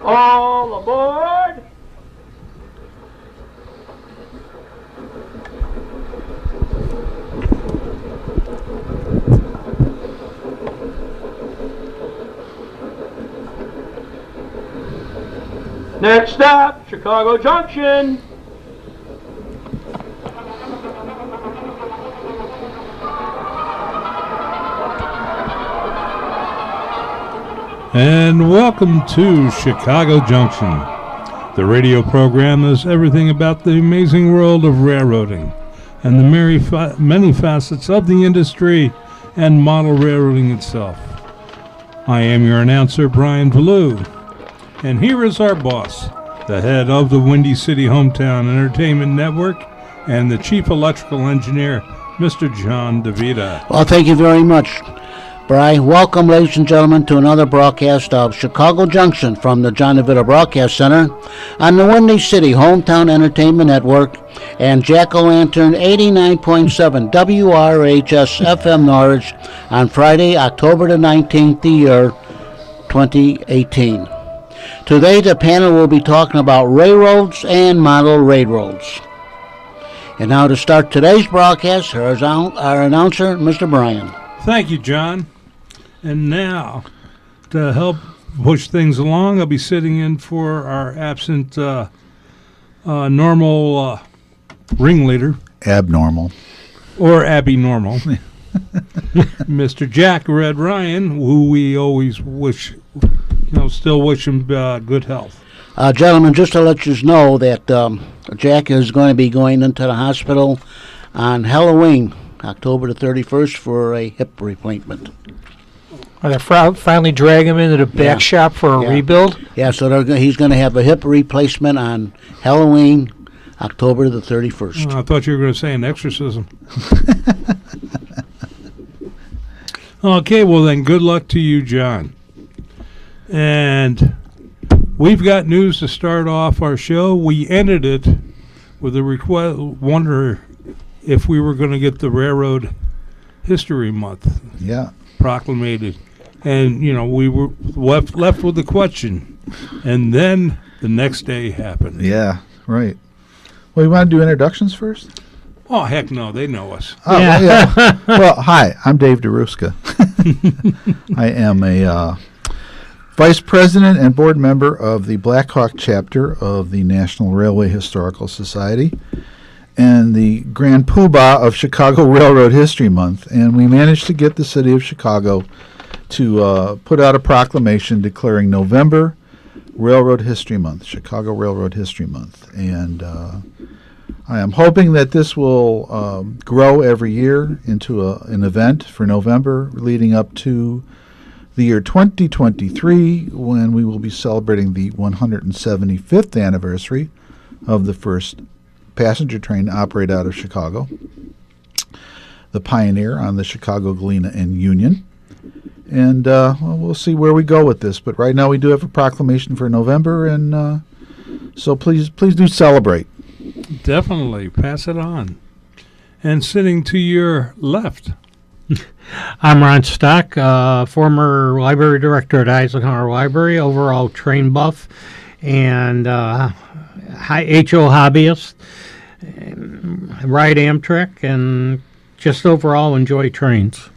All aboard! Next stop, Chicago Junction. And welcome to Chicago Junction. The radio program is everything about the amazing world of railroading and the many facets of the industry and model railroading itself. I am your announcer, Brian Ballou, and here is our boss, the head of the Windy City Hometown Entertainment Network and the chief electrical engineer, Mr. John DeVita. Well, thank you very much, Brian. Welcome, ladies and gentlemen, to another broadcast of Chicago Junction from the John DeVita Broadcast Center on the Windy City Hometown Entertainment Network and Jack-O-Lantern 89.7 WRHS FM Norwich on Friday, October the 19th, the year 2018. Today, the panel will be talking about railroads and model railroads. And now to start today's broadcast, here is our announcer, Mr. Brian. Thank you, John. And now, to help push things along, I'll be sitting in for our absent normal ringleader. Abnormal. Or Abby Normal. Mr. Jack Red Ryan, who we always wish, still wish him good health. Gentlemen, just to let you know that Jack is going to be going into the hospital on Halloween, October the 31st, for a hip replacement. Are they finally dragging him into the back shop for a rebuild? Yeah, so he's going to have a hip replacement on Halloween, October the 31st. I thought you were going to say an exorcism. Okay, well then, good luck to you, John. And we've got news to start off our show. We ended it with a request, wonder if we were going to get the Railroad History Month proclamated. And, we were left with the question. And then the next day happened. Yeah, right. Well, you want to do introductions first? Oh, heck no. They know us. Oh, yeah. Well, hi. I'm Dave DeRuska. I am a vice president and board member of the Black Hawk chapter of the National Railway Historical Society and the Grand Poobah of Chicago Railroad History Month. And we managed to get the city of Chicago to put out a proclamation declaring November Railroad History Month, Chicago Railroad History Month. And I am hoping that this will grow every year into an event for November leading up to the year 2023, when we will be celebrating the 175th anniversary of the first passenger train to operate out of Chicago, the Pioneer on the Chicago, Galena, and Union. And we'll see where we go with this. But right now we do have a proclamation for November, and so please do celebrate. Definitely. Pass it on. And sitting to your left. I'm Ron Stock, former library director at Eisenhower Library, overall train buff, and HO hobbyist, ride Amtrak, and just overall enjoy trains.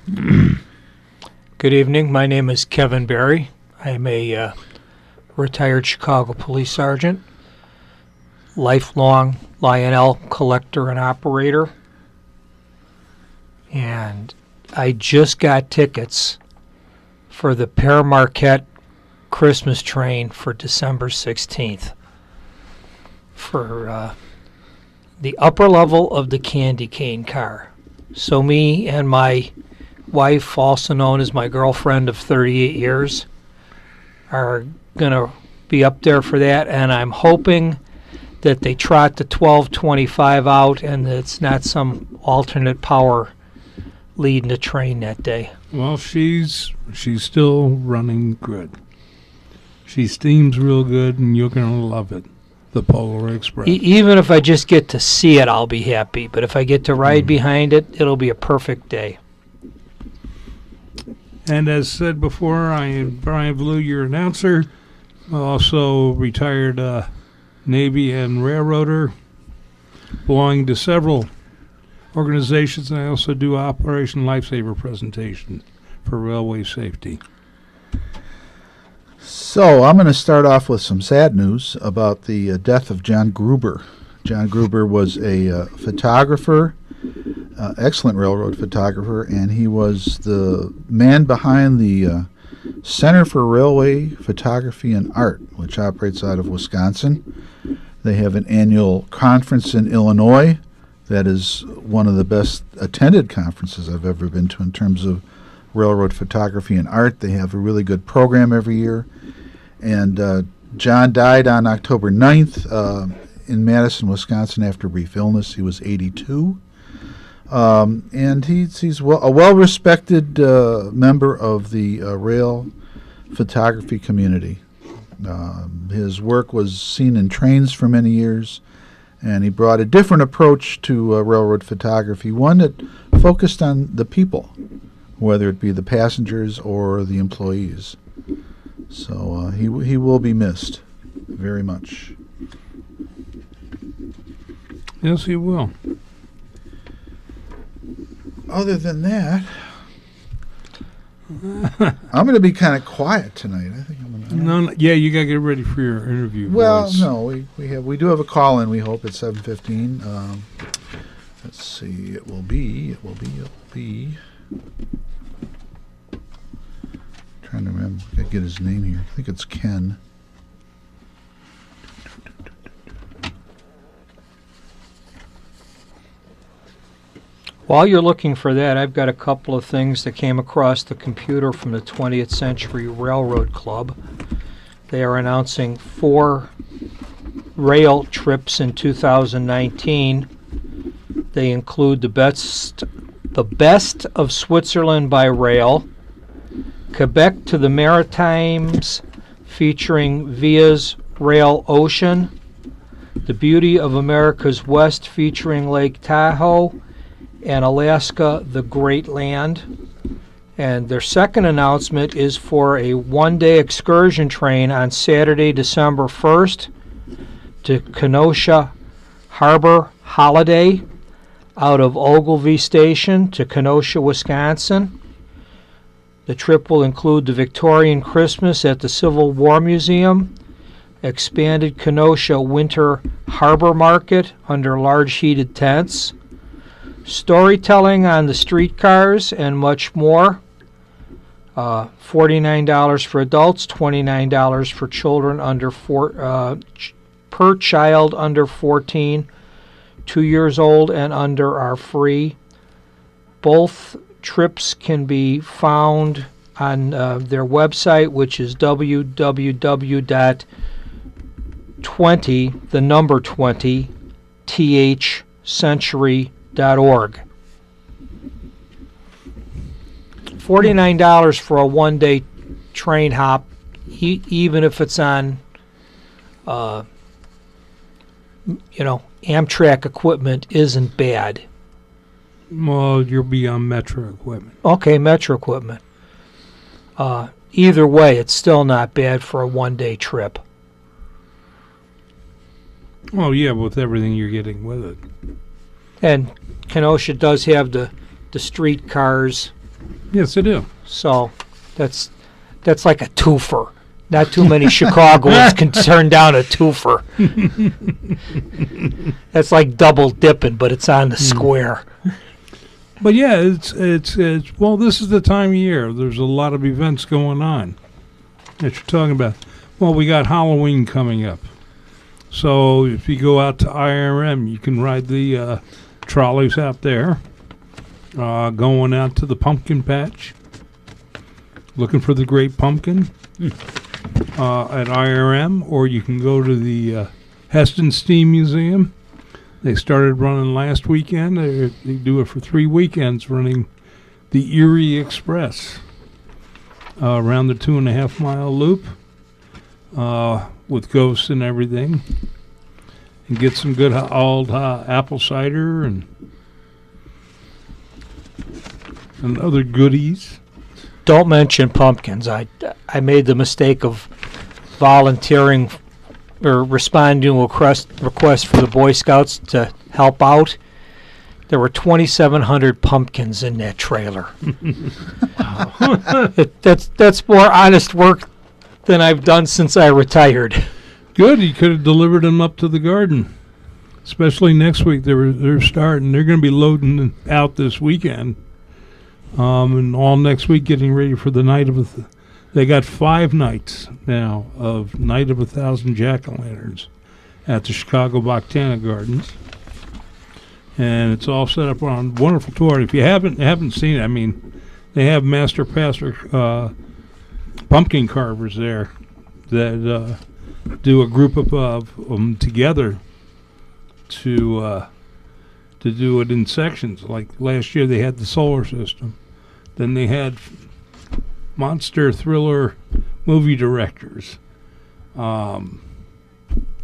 Good evening. My name is Kevin Berry. I am a retired Chicago police sergeant, lifelong Lionel collector and operator, and I just got tickets for the Pere Marquette Christmas train for December 16th for the upper level of the candy cane car. So me and my wife, also known as my girlfriend of 38 years, are going to be up there for that, and I'm hoping that they trot the 1225 out and that it's not some alternate power leading the train that day. Well, she's still running good. She steams real good, and you're going to love it, the Polar Express. Even if I just get to see it, I'll be happy. But if I get to ride behind it, it'll be a perfect day. And as said before, I am Brian Ballou, your announcer. Also retired Navy and railroader, belonging to several organizations, and I also do Operation Lifesaver presentations for railway safety. So I'm going to start off with some sad news about the death of John Gruber. John Gruber was a photographer, excellent railroad photographer, and he was the man behind the Center for Railway Photography and Art, which operates out of Wisconsin. They have an annual conference in Illinois that is one of the best attended conferences I've ever been to in terms of railroad photography and art. They have a really good program every year. And John died on October 9th in Madison, Wisconsin, after a brief illness. He was 82. And he's a well-respected member of the rail photography community. His work was seen in trains for many years, and he brought a different approach to railroad photography, one that focused on the people, whether it be the passengers or the employees. So he will be missed very much. Yes, he will. Other than that, I'm going to be kind of quiet tonight. I think Yeah, you got to get ready for your interview. Well, boys. no, we do have a call in. We hope at 7:15. Let's see. It will be. Trying to remember. I gotta get his name here. I think it's Ken. While you're looking for that, I've got a couple of things that came across the computer from the 20th Century Railroad Club. They are announcing 4 rail trips in 2019. They include the best of Switzerland by rail, Quebec to the Maritimes featuring Via's Rail Ocean, the Beauty of America's West featuring Lake Tahoe, and Alaska, the Great Land. And their second announcement is for a one-day excursion train on Saturday, December 1st to Kenosha Harbor Holiday out of Ogilvie Station to Kenosha, Wisconsin. The trip will include the Victorian Christmas at the Civil War Museum, expanded Kenosha Winter Harbor Market under large heated tents, storytelling on the streetcars, and much more. $49 for adults, $29 for children per child under 14. 2 years old and under are free. Both trips can be found on their website, which is www.20thcentury.org. $49 for a one-day train hop, even if it's on, Amtrak equipment, isn't bad. Well, you'll be on Metro equipment. Okay, Metro equipment. Either way, it's still not bad for a one-day trip. Oh, yeah, with everything you're getting with it. And Kenosha does have the street cars. Yes, they do. So that's like a twofer. Not too many Chicagoans can turn down a twofer. That's like double dipping, but it's on the square. But yeah, it's well, this is the time of year. There's a lot of events going on that you're talking about. Well, we got Halloween coming up. So if you go out to IRM, you can ride the trolleys out there. Going out to the pumpkin patch, looking for the great pumpkin at IRM, or you can go to the Heston Steam Museum. They started running last weekend. They do it for 3 weekends, running the Erie Express around the 2.5 mile loop with ghosts and everything, and get some good old apple cider and other goodies. Don't mention pumpkins. I made the mistake of volunteering or responding to a request for the Boy Scouts to help out. There were 2,700 pumpkins in that trailer. That's more honest work than I've done since I retired. Good. You could have delivered them up to the garden. Especially next week, they're starting. They're going to be loading out this weekend, and all next week, getting ready for the night of. They got 5 nights now of Night of 1,000 Jack-o'-lanterns at the Chicago Botanic Gardens, and it's all set up on a wonderful tour. If you haven't seen it, I mean, they have master pumpkin carvers there that do a group of them together to do it in sections. Like last year, they had the solar system. Then they had monster thriller movie directors. Then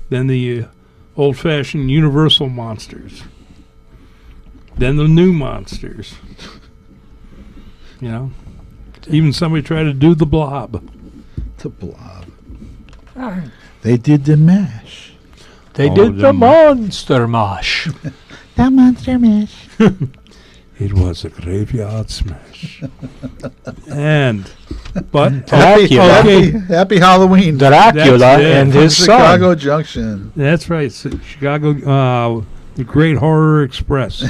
the old-fashioned Universal monsters. Then the new monsters. You know, even somebody tried to do the Blob. The Blob. They did the mash. They did the Monster Mash. The Monster Mash. It was a graveyard smash. But Happy Halloween, Dracula and his Chicago son. Junction. That's right, Chicago, the Great Horror Express.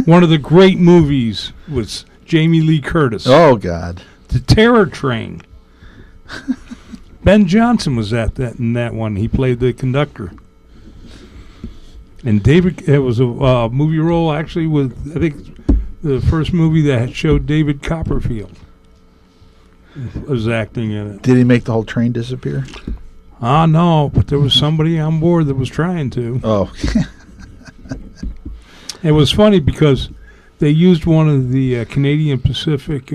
One of the great movies was Jamie Lee Curtis. Oh God, The Terror Train. Ben Johnson was in that one. He played the conductor. And it was a movie role actually with, I think, the first movie that showed David Copperfield was acting in it. Did he make the whole train disappear? No, but there was somebody on board that was trying to. Oh. It was funny because they used one of the Canadian Pacific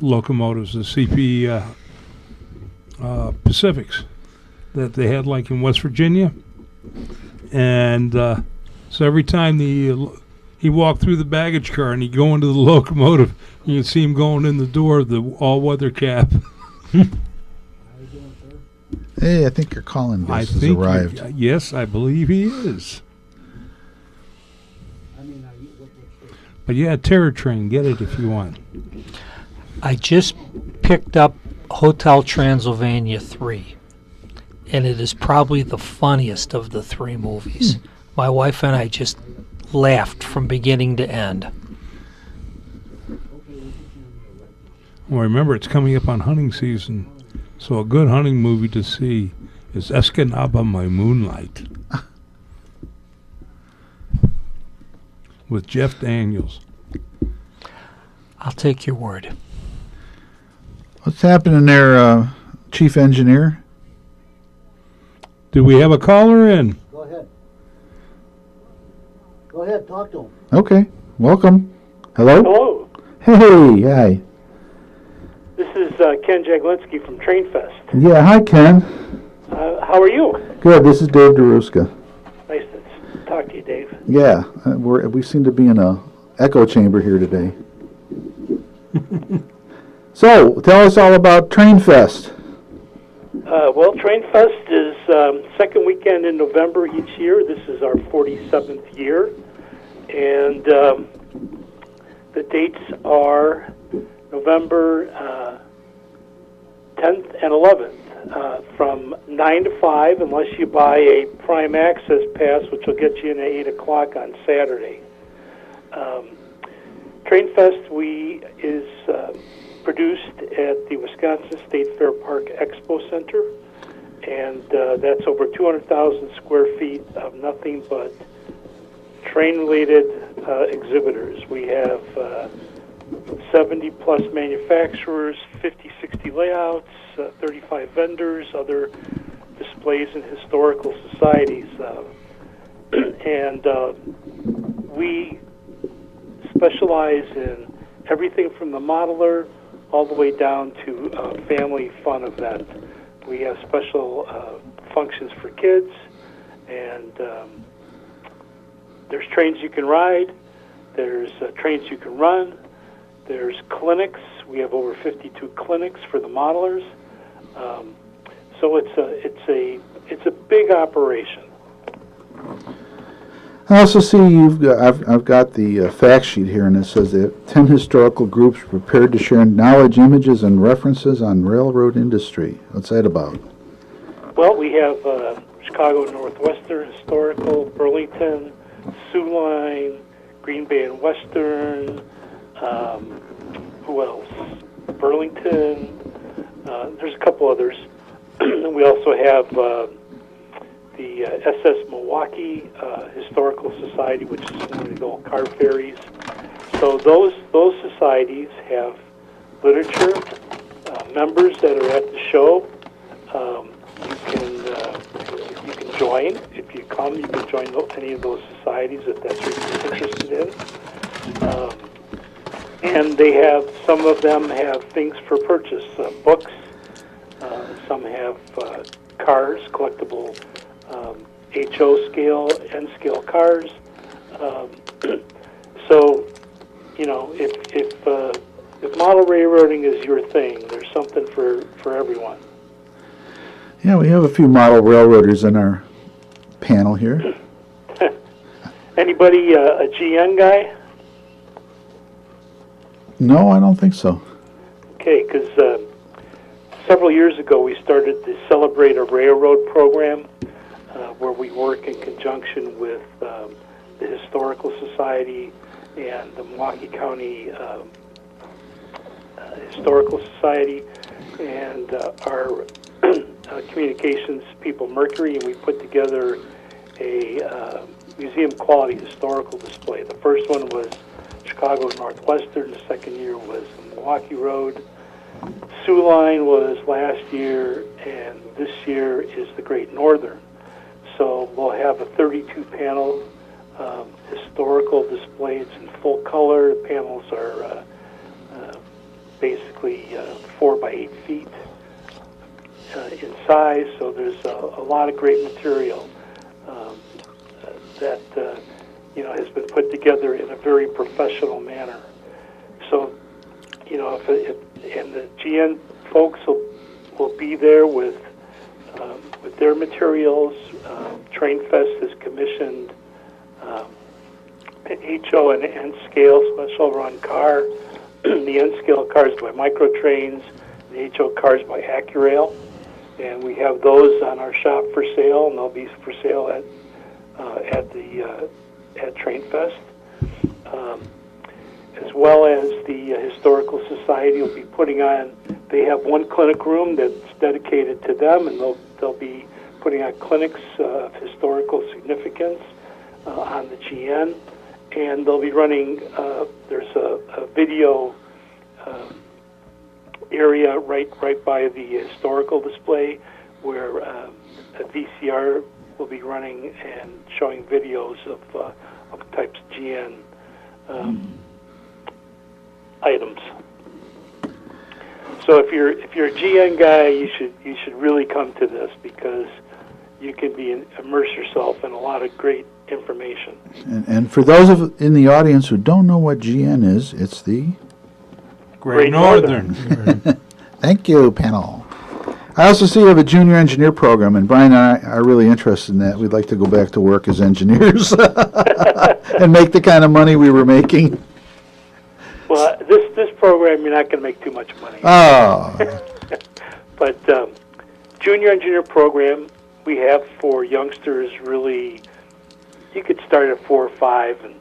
locomotives, the CP Pacifics, that they had like in West Virginia. And so every time he walked through the baggage car and he'd go into the locomotive, you'd see him going in the door of the all-weather cab. Hey, I think your calling guest has arrived. Yes, I believe he is. But yeah, Terror Train, get it if you want. I just picked up Hotel Transylvania 3, and it is probably the funniest of the 3 movies. My wife and I just laughed from beginning to end. Well, remember, it's coming up on hunting season, so a good hunting movie to see is Escanaba by Moonlight with Jeff Daniels. I'll take your word. What's happening there, Chief Engineer? Do we have a caller in? Go ahead. Go ahead, talk to him. Okay, welcome. Hello? Hello, Hey, hi. this is Ken Jaglinski from TrainFest. Yeah, hi, Ken. How are you? Good, this is Dave DeRuska. Nice to talk to you, Dave. Yeah, we seem to be in a echo chamber here today. So, tell us all about TrainFest. Well, TrainFest is second weekend in November each year. This is our 47th year. And the dates are November 10th and 11th from 9 to 5, unless you buy a Prime Access Pass, which will get you in at 8 o'clock on Saturday. TrainFest is produced at the Wisconsin State Fair Park Expo Center, and that's over 200,000 square feet of nothing but train-related exhibitors. We have 70-plus manufacturers, 50, 60 layouts, 35 vendors, other displays and historical societies. And we specialize in everything from the modeler all the way down to a family fun event. We have special functions for kids, and there's trains you can ride, there's trains you can run, there's clinics. We have over 52 clinics for the modelers. So it's a big operation. I also see I've got the fact sheet here, and it says that 10 historical groups prepared to share knowledge, images, and references on railroad industry. What's that about? Well, we have Chicago Northwestern Historical, Burlington, Sioux Line, Green Bay and Western. Who else? Burlington. There's a couple others. We also have the SS Milwaukee Historical Society, which is one of the old car ferries. So those societies have literature, members that are at the show. You can join. If you come, you can join any of those societies if that's what you're interested in. And they have, some of them have things for purchase, books. Some have cars, collectible HO scale, N scale cars. So, you know, if model railroading is your thing, there's something for everyone. Yeah, we have a few model railroaders in our panel here. Anybody a GN guy? No, I don't think so. Okay, because several years ago we started the Celebrate a Railroad program where we work in conjunction with the Historical Society and the Milwaukee County Historical Society and our communications people, Mercury, and we put together a museum quality historical display. The first one was Chicago Northwestern, the second year was the Milwaukee Road. Sioux Line was last year, and this year is the Great Northern. So we'll have a 32-panel historical display. It's in full color. The panels are basically 4 by 8 feet in size, so there's a lot of great material that has been put together in a very professional manner. So, and the GN folks will be there with their materials. TrainFest has commissioned an HO and N scale special run car. The N scale cars by Microtrains, the HO cars by Accurail, and we have those on our shop for sale, and they'll be for sale at TrainFest. As well as the Historical Society will be putting on, they have one clinic room that's dedicated to them, and they'll be putting on clinics of historical significance on the GN, and they'll be running, there's a video area right by the historical display where a VCR will be running and showing videos of types of GN items. So if you're a GN guy, you should really come to this because you can immerse yourself in a lot of great information. And for those in the audience who don't know what GN is, it's the Great Northern. Thank you, panel. I also see you have a junior engineer program, and Brian and I are really interested in that. We'd like to go back to work as engineers and make the kind of money we were making. Well, this program, you're not going to make too much money. Oh. But junior engineer program, we have for youngsters really, you could start at 4 or 5,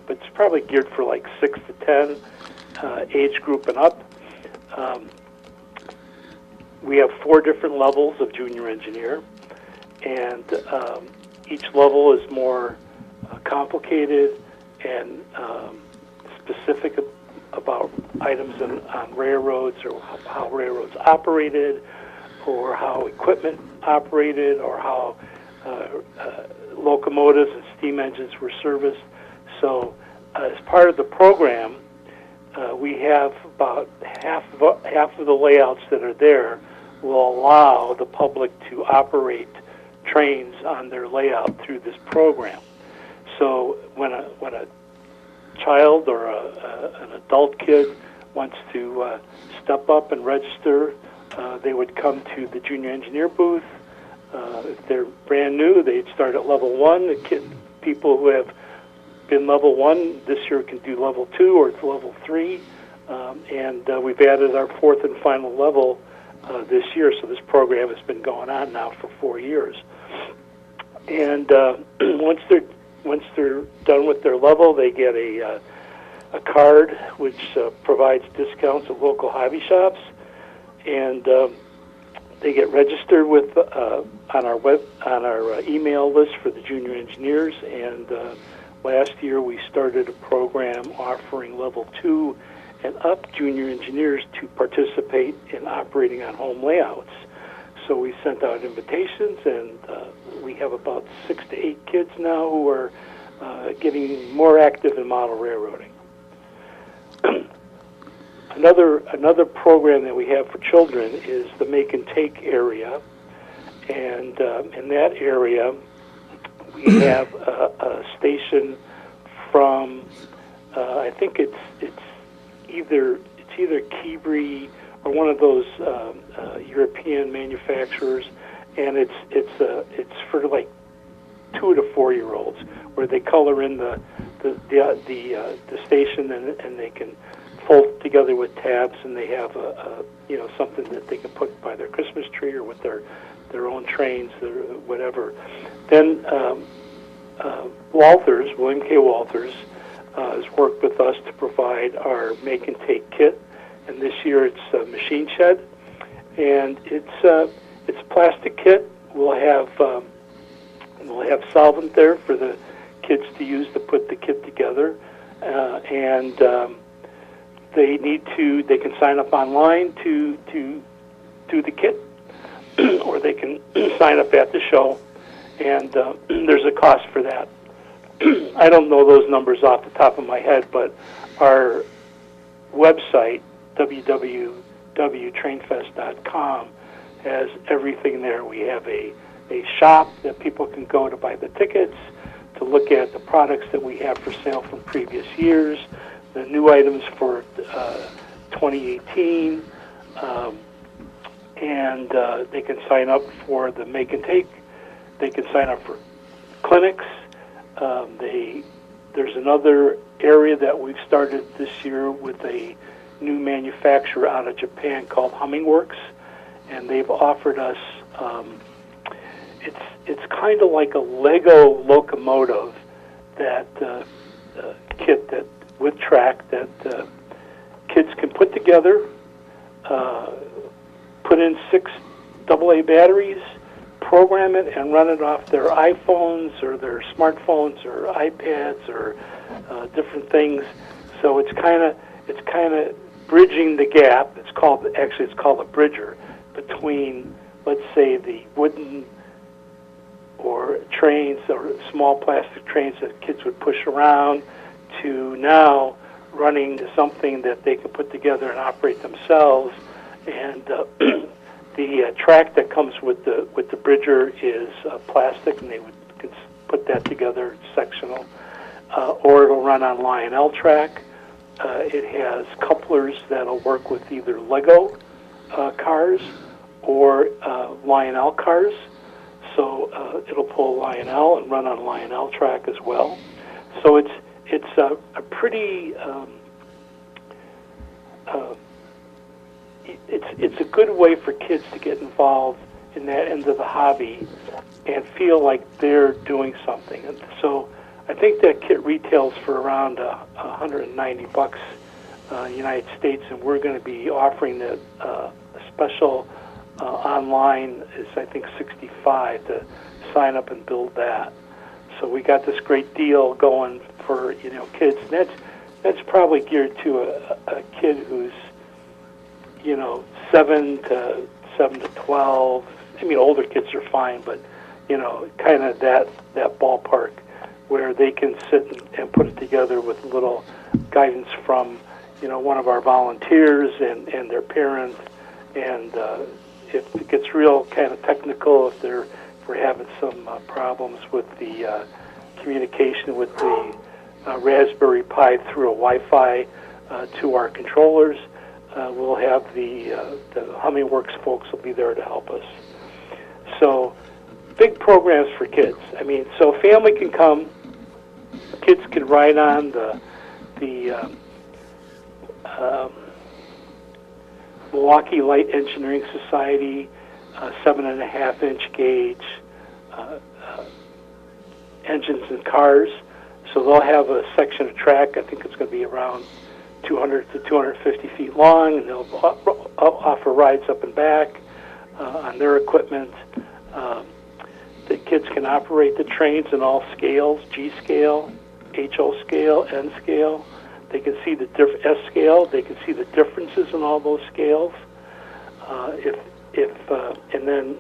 but it's probably geared for like 6 to 10 age group and up. We have 4 different levels of junior engineer, and each level is more complicated and specific about items on railroads, or how railroads operated, or how equipment operated, or how locomotives and steam engines were serviced. So as part of the program, we have about half of the layouts that are there will allow the public to operate trains on their layout through this program. So when a child or an adult kid wants to step up and register they would come to the junior engineer booth. If they're brand new, they'd start at level 1. People who have been level 1 this year can do level 2 or level 3. And we've added our 4th and final level this year, so this program has been going on now for 4 years. And once they're done with their level, they get a card which provides discounts at local hobby shops, and they get registered with on our email list for the junior engineers. And last year we started a program offering level 2 and up junior engineers to participate in operating on home layouts. So we sent out invitations, and we have about 6 to 8 kids now who are getting more active in model railroading. Another program that we have for children is the make and take area, and in that area we have a station from I think it's either Keebri or one of those European manufacturers, and it's for like 2 to 4-year-olds, where they color in the station, and they can fold it together with tabs, and they have something that they can put by their Christmas tree or with their own trains or whatever. Then William K. Walters has worked with us to provide our make and take kit, and this year it's a machine shed, and it's a plastic kit. We'll have solvent there for the kids to use to put the kit together, and they can sign up online to do the kit, or they can sign up at the show, and there's a cost for that. I don't know those numbers off the top of my head, but our website, www.trainfest.com, has everything there. We have a shop that people can go to buy the tickets, to look at the products that we have for sale from previous years, the new items for 2018, and they can sign up for the make and take. They can sign up for clinics. There's another area that we've started this year with a new manufacturer out of Japan called Hummingworks, and they've offered us it's kind of like a Lego locomotive that kit that with track that kids can put together, put in 6 AA batteries, program it, and run it off their iPhones or their smartphones or iPads or different things. So it's kind of bridging the gap. It's called a bridger between, let's say, the wooden or trains or small plastic trains that kids would push around, to now running to something that they can put together and operate themselves. And the track that comes with the bridger is plastic, and they can put that together sectional, or it'll run on Lionel track. It has couplers that'll work with either Lego cars or Lionel cars. So it'll pull Lionel and run on Lionel track as well. So it's a pretty it's a good way for kids to get involved in that end of the hobby and feel like they're doing something. And so I think that kit retails for around $190 United States, and we're going to be offering that a special online is I think $65 to sign up and build that. So we got this great deal going for kids. And that's probably geared to a kid who's 7 to 12. I mean, older kids are fine, but kind of that ballpark where they can sit and put it together with a little guidance from one of our volunteers and their parents. And if it gets real kind of technical, if we're having some problems with the communication with the Raspberry Pi through a Wi-Fi to our controllers, we'll have the Hummingworks folks will be there to help us. So, big programs for kids. I mean, so family can come, kids can ride on the Milwaukee Light Engineering Society 7.5-inch gauge engines and cars. So they'll have a section of track. I think it's going to be around 200 to 250 feet long, and they'll offer rides up and back on their equipment. The kids can operate the trains in all scales: G scale, HO scale, N scale. They can see the S scale. They can see the differences in all those scales. And then,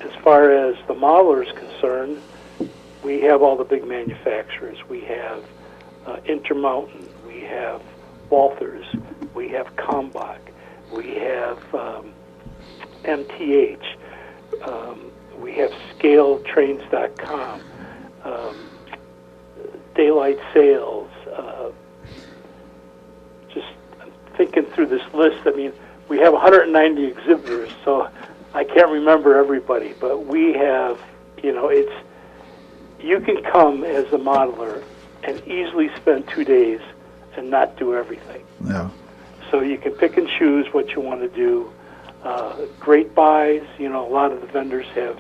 as far as the modeler is concerned, we have all the big manufacturers. We have Intermountain. We have Walthers. We have Kalmbach. We have MTH. We have ScaleTrains.com. Daylight Sales. Just thinking through this list, I mean, we have 190 exhibitors, so I can't remember everybody, but we have, you can come as a modeler and easily spend 2 days and not do everything. Yeah. So you can pick and choose what you want to do. Great buys, a lot of the vendors have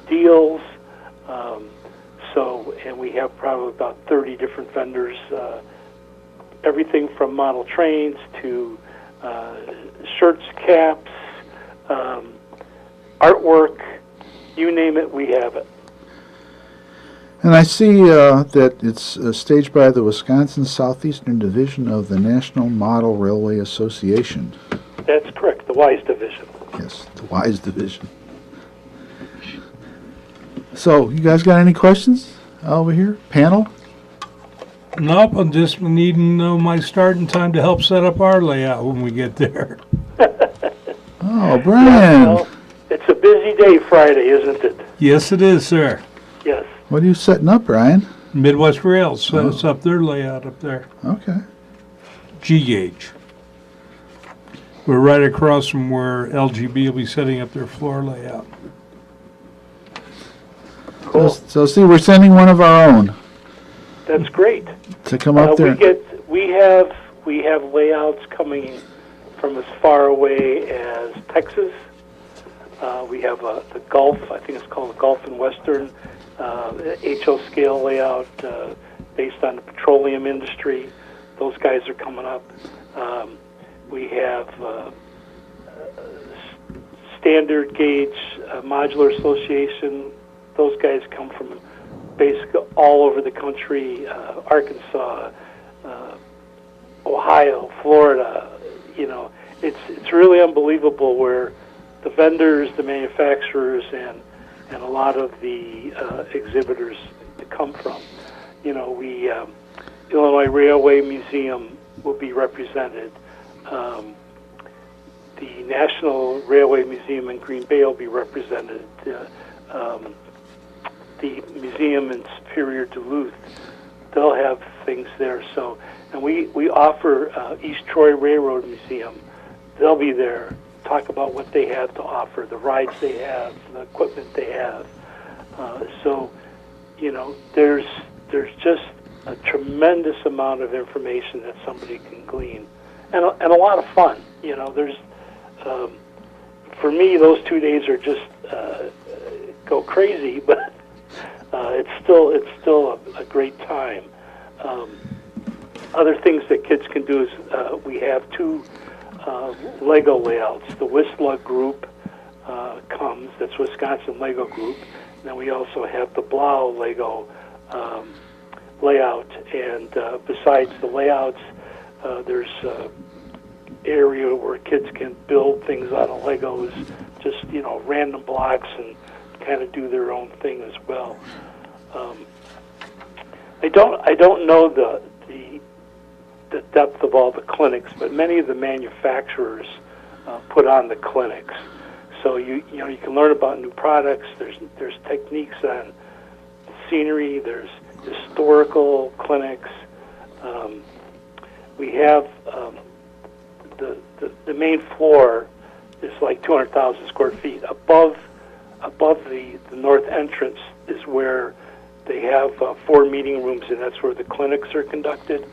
deals. And we have probably about 30 different vendors, everything from model trains to shirts, caps, artwork, you name it, we have it. And I see that it's staged by the Wisconsin Southeastern Division of the National Model Railway Association. That's correct, the WISE division. Yes, the WISE division. So, you guys got any questions over here? Panel? Nope, I'm just needing my starting time to help set up our layout when we get there. Oh, Brian. Well, it's a busy day Friday, isn't it? Yes, it is, sir. Yes. What are you setting up, Brian? Midwest Rail sets up their layout up there. Okay. G-gauge. We're right across from where LGB will be setting up their floor layout. Cool. So see, we're sending one of our own That's great. to come up there. We have layouts coming from as far away as Texas. We have the Gulf. I think it's called the Gulf and Western HO scale layout based on the petroleum industry. Those guys are coming up. We have Standard Gauge Modular Association. Those guys come from basically all over the country, Arkansas, Ohio, Florida. It's really unbelievable where the vendors, the manufacturers, and a lot of the exhibitors come from. Illinois Railway Museum will be represented. The National Railway Museum in Green Bay will be represented. The museum in Superior Duluth, they'll have things there. So, and we offer East Troy Railroad Museum. They'll be there, talk about what they have to offer, the rides they have, the equipment they have. There's just a tremendous amount of information that somebody can glean, and a lot of fun. For me, those 2 days are just go crazy, but it's still a great time. Other things that kids can do is we have two Lego layouts. The Whistler group comes. That's Wisconsin Lego Group. And then we also have the Blau Lego layout. And besides the layouts, there's area where kids can build things out of Legos, just random blocks, and kind of do their own thing as well. I don't know the depth of all the clinics, but many of the manufacturers put on the clinics. So you can learn about new products. There's techniques on scenery. There's historical clinics. We have the main floor is like 200,000 square feet. Above the north entrance is where they have 4 meeting rooms, and that's where the clinics are conducted.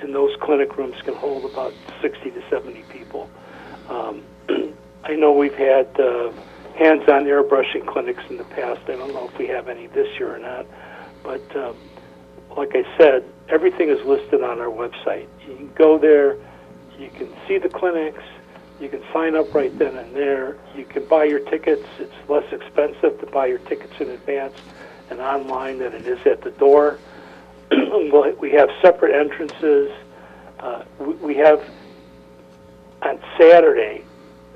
And those clinic rooms can hold about 60 to 70 people. I know we've had hands-on airbrushing clinics in the past. I don't know if we have any this year or not. But like I said, everything is listed on our website. You can go there, you can see the clinics, you can sign up right then and there. You can buy your tickets. It's less expensive to buy your tickets in advance and online than it is at the door. We have separate entrances. We have on Saturday,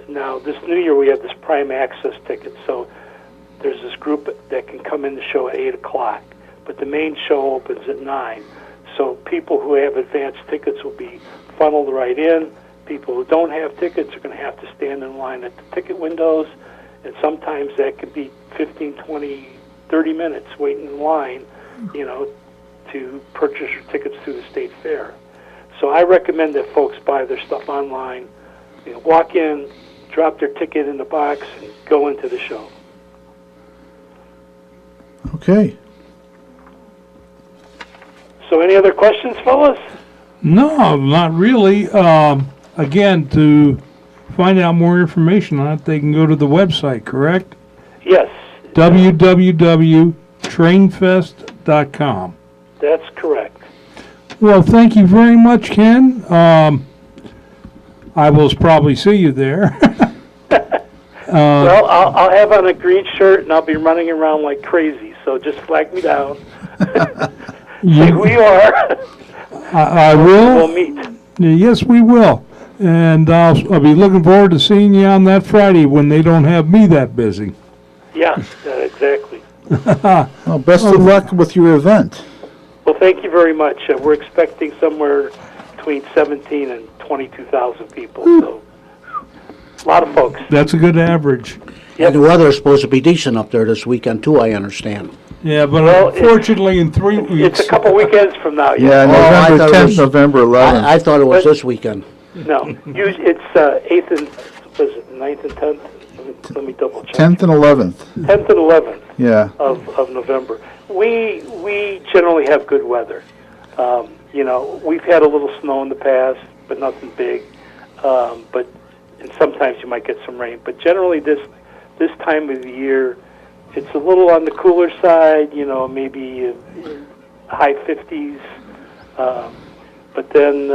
now this new year we have this prime access ticket, so there's this group that can come in the show at 8 o'clock, but the main show opens at 9. So people who have advanced tickets will be funneled right in. People who don't have tickets are going to have to stand in line at the ticket windows, and sometimes that could be 15, 20, 30 minutes waiting in line, to purchase your tickets through the state fair. So I recommend that folks buy their stuff online, walk in, drop their ticket in the box, and go into the show. Okay. So any other questions, fellas? No, not really. Again, to find out more information on it, they can go to the website, correct? Yes. www.trainfest.com. That's correct. Well, thank you very much, Ken. I will probably see you there. Well, I'll have on a green shirt, and I'll be running around like crazy, so just flag me down. Say who you are. I will. We'll meet. Yes, we will. And I'll be looking forward to seeing you on that Friday when they don't have me that busy. Yeah, exactly. Well, best of luck with your event. Well, thank you very much. We're expecting somewhere between 17 and 22,000 people, so a lot of folks. That's a good average. And the weather is supposed to be decent up there this weekend, too, I understand. Yeah, but Well, unfortunately in 3 weeks. It's a couple weekends from now. Yeah, I November thought it 10th, was- November 11th. I thought it was this weekend. No, it's 8th and, was it 9th and 10th? Let me double check. 10th and 11th. 10th and 11th Yeah. of November. We generally have good weather. We've had a little snow in the past, but nothing big. And sometimes you might get some rain. But generally this time of the year, it's a little on the cooler side, maybe high 50s. But then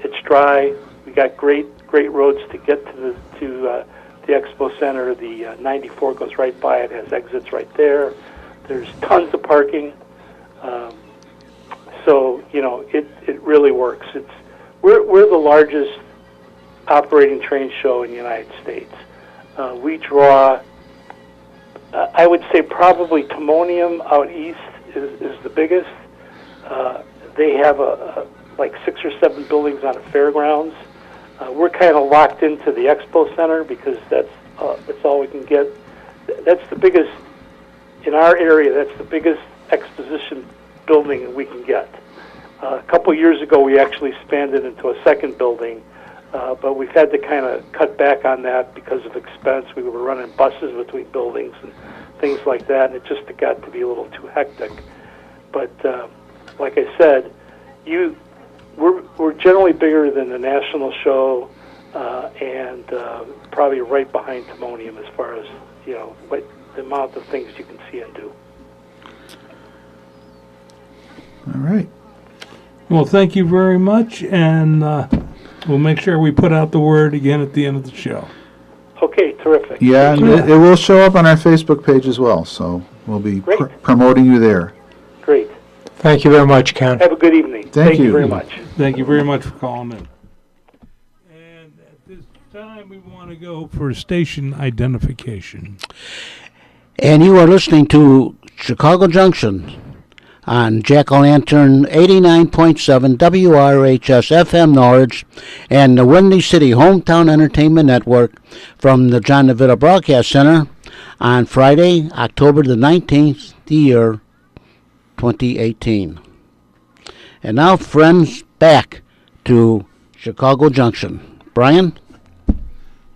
it's dry. We got great roads to get to the Expo Center. The 94 goes right by it, has exits right there. There's tons of parking. So it really works. We're the largest operating train show in the United States. We draw, I would say probably Timonium out east is the biggest. They have like 6 or 7 buildings on the fairgrounds. We're kind of locked into the Expo Center because that's all we can get. That's the biggest in our area. That's the biggest exposition building we can get. A couple years ago, we actually expanded into a second building, but we've had to kind of cut back on that because of expense. We were running buses between buildings and things like that, and it just got to be a little too hectic. But like I said, we're generally bigger than the national show, and probably right behind Timonium as far as what the amount of things you can see and do. All right. Well, thank you very much, and we'll make sure we put out the word again at the end of the show. Okay, terrific. Yeah, and it will show up on our Facebook page as well, so we'll be promoting you there. Great. Thank you very much, Ken. Have a good evening. Thank you you. very much. Thank you very much for calling in. And at this time, we want to go for station identification. And you are listening to Chicago Junction on Jack-O-Lantern 89.7 WRHS FM Norwich and the Windy City Hometown Entertainment Network from the John DeVita Broadcast Center on Friday, October the 19th, the year 2018. And now, friends, back to Chicago Junction. Brian?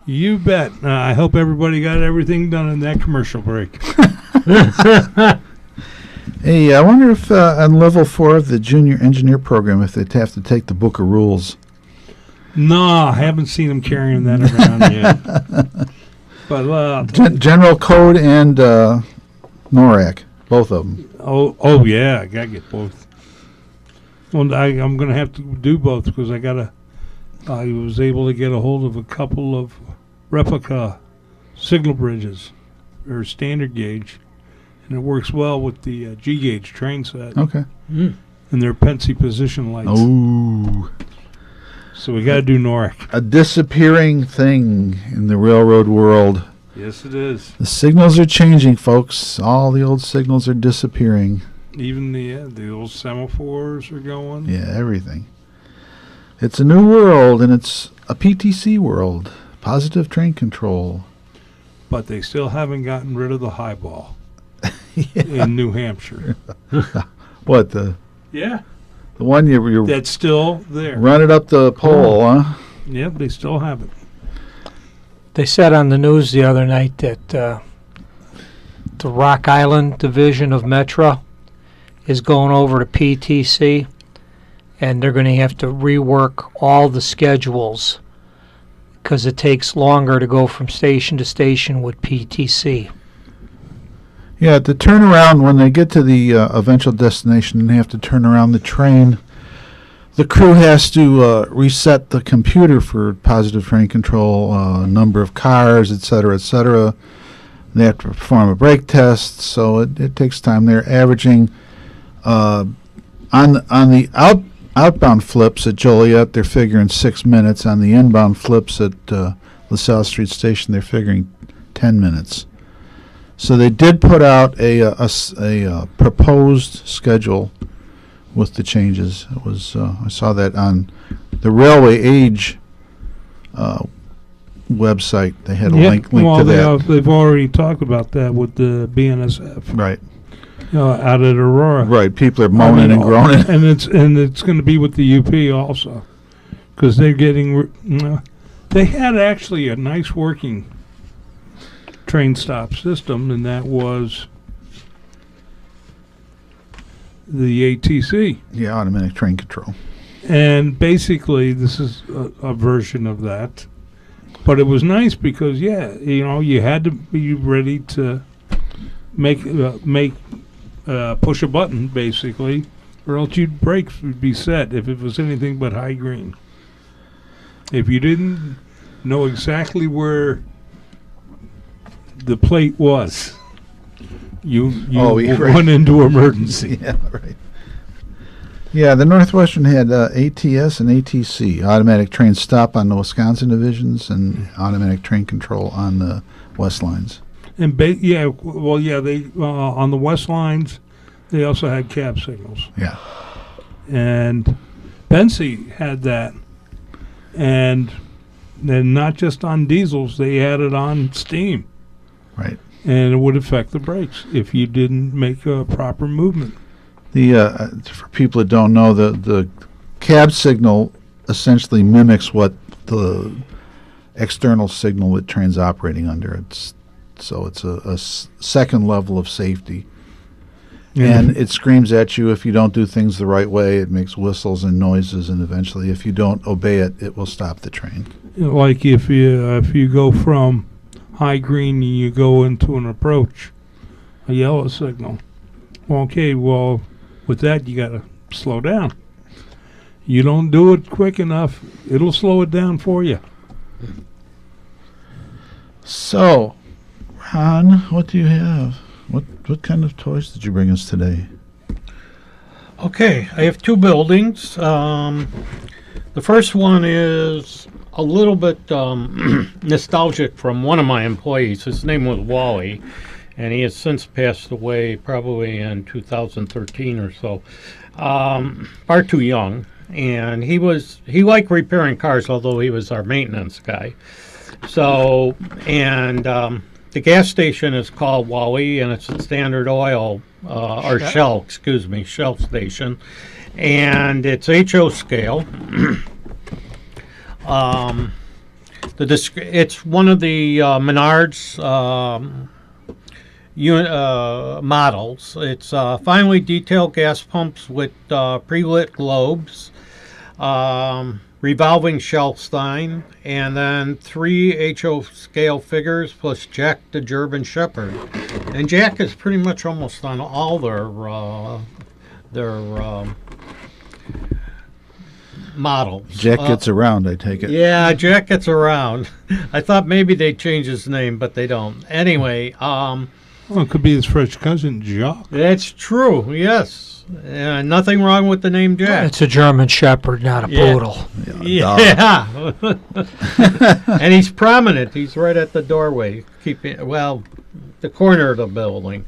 You bet. I hope everybody got everything done in that commercial break. Hey, I wonder if on level 4 of the junior engineer program, if they'd have to take the book of rules. No, I haven't seen them carrying that around yet. But General Code and NORAC, both of them. oh yeah, I gotta get both. Well, I'm gonna have to do both because I was able to get a hold of a couple of replica signal bridges. They're standard gauge, and it works well with the G gauge train set. Okay. And their Pensy position lights. Oh. So we got to do NORAC. A disappearing thing in the railroad world. Yes, it is. The signals are changing, folks. All the old signals are disappearing. Even the old semaphores are going. Yeah, everything. It's a new world, and it's a PTC world. Positive train control. But they still haven't gotten rid of the highball in New Hampshire. What, the one you That's still there. run it up the pole, huh? Yep, they still have it. They said on the news the other night that the Rock Island division of Metra is going over to PTC, and they're going to have to rework all the schedules because it takes longer to go from station to station with PTC. Yeah, the turnaround, when they get to the eventual destination and they have to turn around the train, the crew has to reset the computer for positive train control, number of cars, et cetera, et cetera. They have to perform a brake test, so it takes time. They're averaging on the outbound flips at Joliet, they're figuring 6 minutes. On the inbound flips at LaSalle Street Station, they're figuring 10 minutes. So they did put out a proposed schedule with the changes. It was I saw that on the Railway Age website. They had a link to that. They've already talked about that with the BNSF. Right. Out at Aurora. Right. People are moaning and groaning. And it's going to be with the UP also, because they're getting. They had actually a nice working train stop system, and that was the ATC. Yeah, automatic train control. And basically, this is a version of that. But it was nice because, you had to be ready to push a button, basically, or else your brakes would be set if it was anything but high green. If you didn't know exactly where the plate was, you went into emergency. Yeah, right. Yeah, the Northwestern had ATS and ATC, automatic train stop on the Wisconsin divisions and automatic train control on the West lines. And they on the West lines, they also had cab signals. Yeah. And Pensy had that, and then not just on diesels, they had it on steam. Right. And it would affect the brakes if you didn't make a proper movement. For people that don't know, the cab signal essentially mimics what the external signal that train's operating under. It's a second level of safety. Yeah. And it screams at you if you don't do things the right way. It makes whistles and noises, and eventually, if you don't obey it, it will stop the train. Like if you go from high green and you go into an approach, a yellow signal. Okay, well, with that you got to slow down. You don't do it quick enough, it'll slow it down for you. So, Ron, what do you have? What kind of toys did you bring us today? Okay, I have two buildings. The first one is a little bit nostalgic from one of my employees. His name was Wally, and he has since passed away probably in 2013 or so. Far too young. And he liked repairing cars, although he was our maintenance guy. So, and the gas station is called Wally, and it's a Standard Oil, or Shell station. And it's HO scale. It's one of the Menards models. It's finely detailed gas pumps with pre-lit globes, revolving shelf stein, and then 3 HO scale figures plus Jack the German Shepherd. And Jack is pretty much almost on all their models. Jack gets around, I take it. Yeah, Jack gets around. I thought maybe they'd change his name, but they don't. Anyway, Well, it could be his French cousin, Jacques. that's true, yes. Nothing wrong with the name Jack. It's a German Shepherd, not a Yeah. poodle. Yeah. And he's prominent. He's right at the doorway, the corner of the building.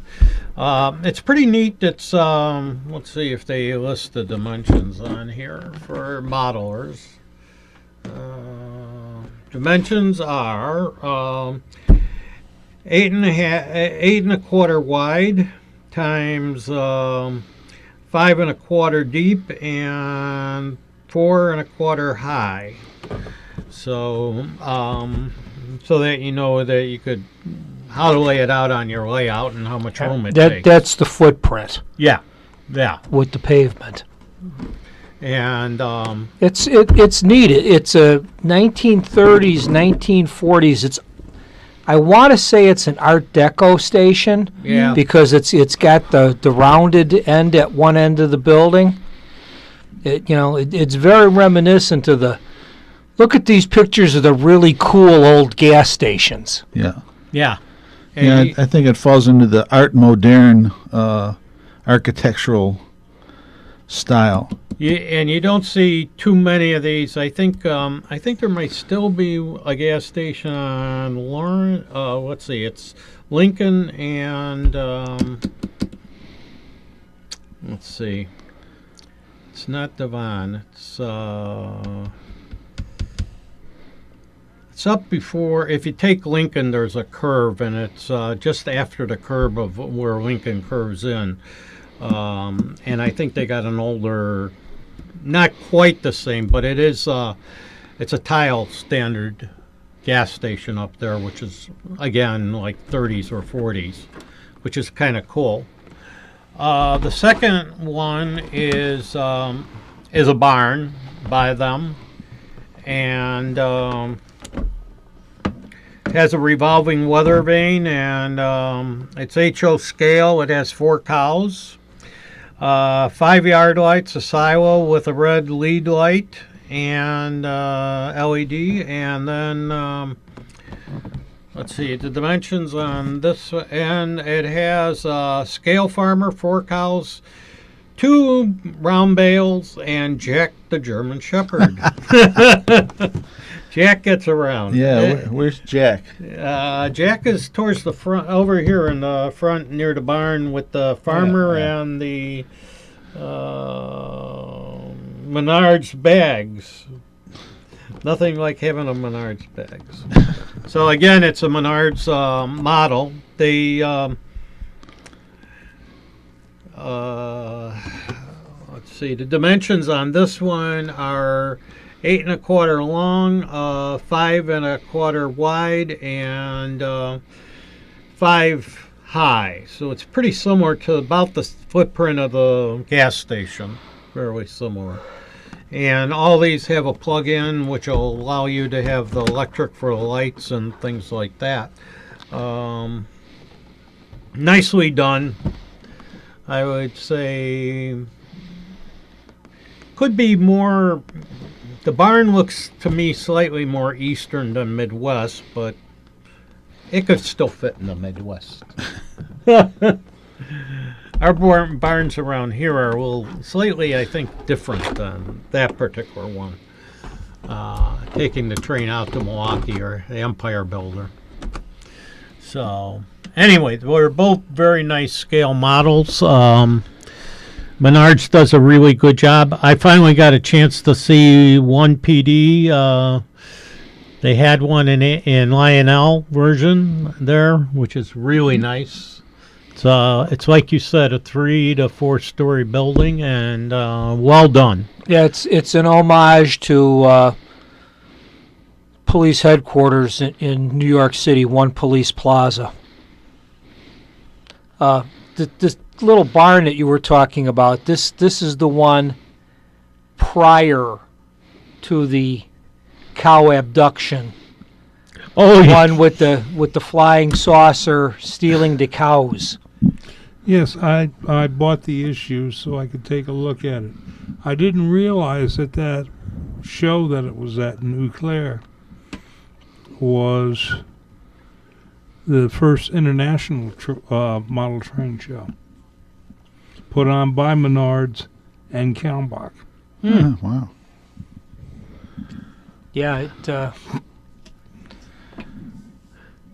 It's pretty neat. It's, let's see if they list the dimensions on here for modelers. Dimensions are 8.25 wide times 5.25 deep and 4.25 high. So, so that you know that you could how to lay it out on your layout and how much room it takes. That's the footprint Yeah. with the pavement. And It's neat. It's a 1930s, 1940s. I want to say it's an Art Deco station. Yeah. Because it's got the rounded end at one end of the building. It's very reminiscent of the. Look at these pictures of the really cool old gas stations. Yeah. yeah. Yeah, And I think it falls into the art moderne architectural style. and you don't see too many of these. I think there might still be a gas station on Lawrence. Let's see, it's Lincoln and let's see. It's not Devon. It's up before. If you take Lincoln, there's a curve, and it's just after the curve of where Lincoln curves in. And I think they got an older, not quite the same, but it is. It's a tile standard gas station up there, which is again like 30s or 40s, which is kind of cool. The second one is a barn by them, and has a revolving weather vane, and it's HO scale. It has 4 cows, 5 yard lights, a silo with a red lead light and LED, and then let's see the dimensions on this end. It has scale farmer, 4 cows, 2 round bales, and Jack the German Shepherd. Jack gets around. Yeah, where's Jack? Jack is towards the front, over here in the front near the barn with the farmer and the Menards bags. Nothing like having a Menards bags. So again, it's a Menards model. They let's see, the dimensions on this one are 8.25 long, 5.25 wide, and 5 high. So it's pretty similar to about the footprint of the gas station, fairly similar. And all these have a plug-in, which will allow you to have the electric for the lights and things like that. Nicely done. I would say could be more. The barn looks to me slightly more eastern than Midwest, but it could still fit in the Midwest. Our barns around here are slightly, I think, different than that particular one. Taking the train out to Milwaukee or the Empire Builder. So, anyway, they're both very nice scale models. Menards does a really good job. I finally got a chance to see one PD. They had one in Lionel version there, which is really nice. It's like you said, a 3 to 4 story building, and well done. Yeah, it's an homage to police headquarters in New York City, One Police Plaza. This little barn that you were talking about, this is the one prior to the cow abduction. Oh, The yeah. one with the flying saucer stealing the cows. Yes, I bought the issue so I could take a look at it. I didn't realize that show that it was at in Eau Claire was the first international model train show put on by Menards and Kalmbach. Oh, wow. Yeah,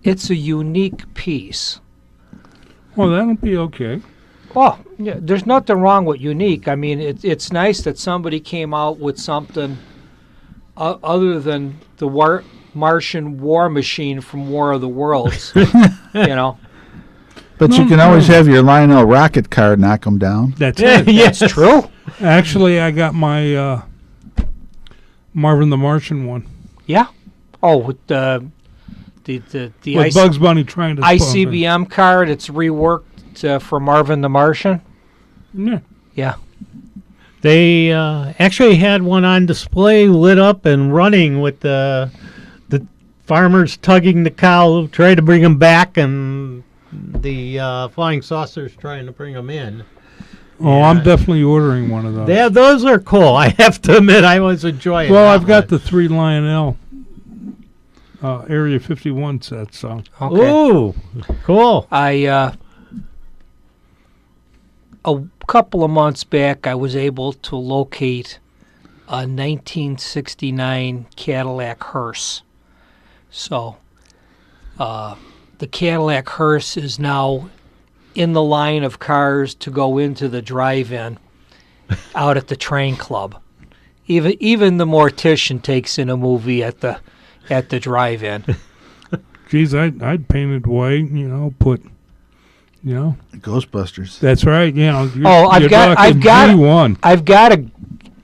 it's a unique piece. Well, that'll be okay. Oh, yeah, there's nothing wrong with unique. I mean, it's nice that somebody came out with something other than the Martian war machine from War of the Worlds. You know, But No, you can no. always have your Lionel rocket car knock them down. That's it. It's true. Actually, I got my Marvin the Martian one Yeah. Oh, with the with Bugs Bunny trying to spawn it. ICBM car that's reworked for Marvin the Martian. Yeah. Yeah. They actually had one on display, lit up and running with the farmers tugging the cow, trying to bring them back, and the flying saucers trying to bring them in. Oh, Yeah. I'm definitely ordering one of those. Yeah, those are cool. I have to admit, I was enjoying. Well, that I've got one. the 3 Lionel Area 51 set, so Okay. Ooh, cool. A couple of months back, I was able to locate a 1969 Cadillac hearse. So, the Cadillac hearse is now in the line of cars to go into the drive-in out at the train club. Even the mortician takes in a movie at the drive-in. geez, I'd paint it white, put, Ghostbusters. that's right, Oh, I've you're got- talking I've got- G1. I've got a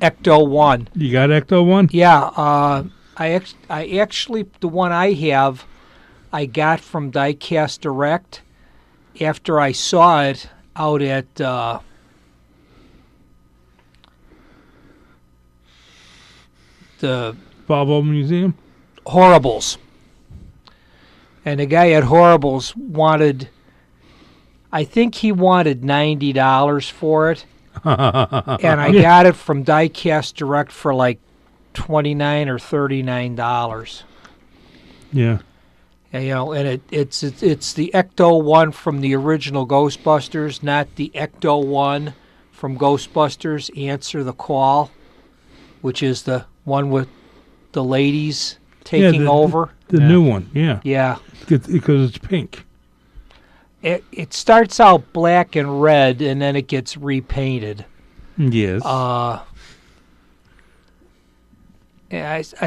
Ecto 1. You got Ecto 1? Yeah, I actually the one I have, I got from Diecast Direct after I saw it out at the Volvo Museum? Horribles, and the guy at Horribles wanted, I think he wanted $90 for it, and I got it from Diecast Direct for like $29 or $39. Yeah. And, and it's the Ecto 1 from the original Ghostbusters, not the Ecto 1 from Ghostbusters Answer the Call, which is the one with the ladies taking over. The new one, yeah. Yeah. Because it's pink. It starts out black and red, and then it gets repainted. Yes. I